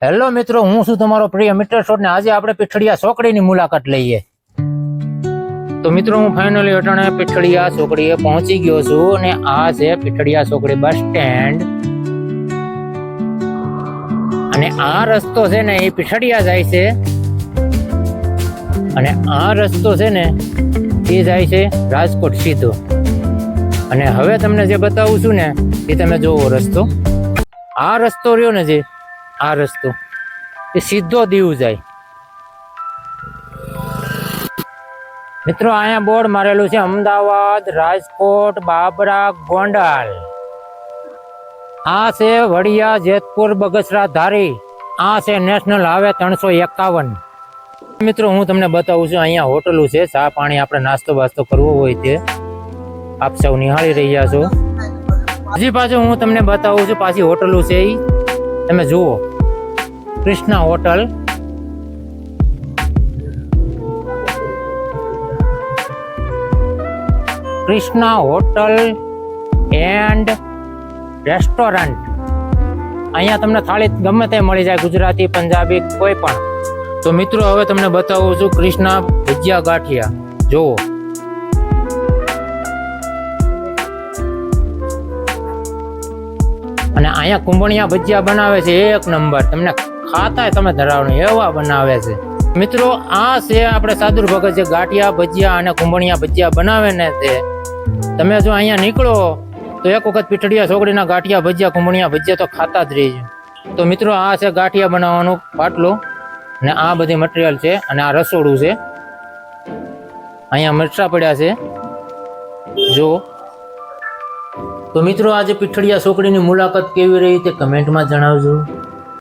Hello મિત્રો, હું છું તમારો પ્રિય મિત્ર શોટ ને આજે આપણે પીઠડિયા ચોકડીની મુલાકાત લઈએ. તો મિત્રો, હું ફાઇનલી અટાણે પીઠડિયા ચોકડીએ પહોંચી ગયો છું અને આ છે પીઠડિયા ચોકડી બસ સ્ટેન્ડ. અને આ રસ્તો છે ને એ પીઠડિયા જાય છે અને આ રસ્તો છે ને એ જાય છે રાજકોટ સીધો. અને હવે તમને જે બતાવું છું ને એ તમે જોવો રસ્તો. આ રસ્તો રહ્યો ને જે આ રસ્તો એ સીધો દીવ જાય. મિત્રો, અહીંયા બોર્ડ મારેલું છે અમદાવાદ, રાજકોટ, બાબરા, ગોંડલ. આ છે વડિયા, જેતપુર, બગસરા, ધારી. આ છે નેશનલ હાઈવે 351. મિત્રો, હું તમને બતાવું છું અહીંયા હોટલું છે, ચા પાણી આપણે નાસ્તો બાસ્તો કરવો હોય તે આપ સૌ નિહાળી રહ્યા છો. હજી પાછું હું તમને બતાવું છું પાછી હોટલું છે એ તમે જુઓ. Krishna hotel. Krishna hotel and restaurant. અહીંયા તમને થાળી ગમે તે મળી જાય, ગુજરાતી, પંજાબી, કોઈ પણ. તો મિત્રો, હવે તમને બતાવું છું કૃષ્ણા ભજીયા ગાંઠિયા. જુઓ. અને અહીંયા કુંભણિયા ભજીયા બનાવે છે એક નંબર. તમને ખાતા તમે ધરાવணும் એવા બનાવે છે. મિત્રો, આ છે આપણે સાદુર ભગત જે ગાંઠિયા ભજીયા અને કુંભણિયા ભજીયા બનાવે ને તે તમે જો અહીંયા નીકળો તો એક વખત પીઠડિયા ચોકડીના ગાંઠિયા ભજીયા કુંભણિયા ભજીયા તો ખાતા જ રહેજો. તો મિત્રો, આ છે ગાંઠિયા બનાવવાનું પાટલું ને આ બધી મટીરિયલ છે અને આ રસોડું છે. અહીંયા મરચાં પડ્યા છે જો. તો મિત્રો, આજે પીઠડિયા ચોકડીની મુલાકાત કેવી રહી તે કમેન્ટમાં જણાવજો.